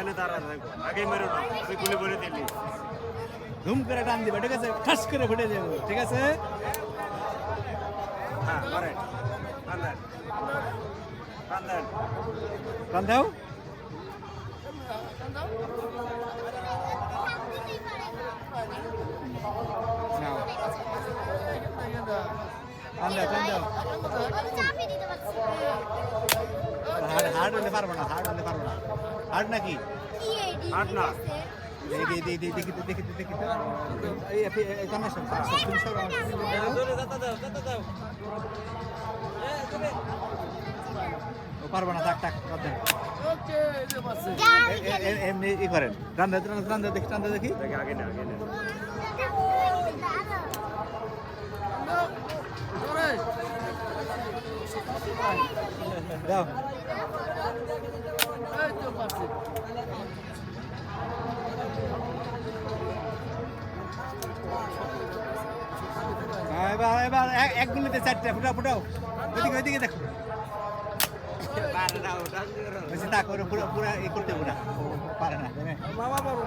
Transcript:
এখানে দাঁড়া থাকো আগে মেরো না তুই গুলি করে দিলি ধুম করে টান দিবা ঠিক আছে ঠাস করে ফুটে যাবে ঠিক আছে হ্যাঁ করে কান্দান কান্দান টান দাও নাও টান দাও টান দাও হার্ড হলে পারবো না হার্ড হলে পারবো না হার্ড নাকি হাট না দেখি দেখি দেখি দেখি দেখি এই কান্না সব তুমি সব ও পারবো না থাক থাক এমনি ই করেন রান্দা রান্দা দেখি রান্দা দেখি দেখে আগে না দাও এবার এবার এক গুলিতে চারটে ফুটাও ফুটাও ওইদিকে ওইদিকে দেখো বেশি তা করে পুরো পুরো ই করতে পুরা পারে না মামা বাবু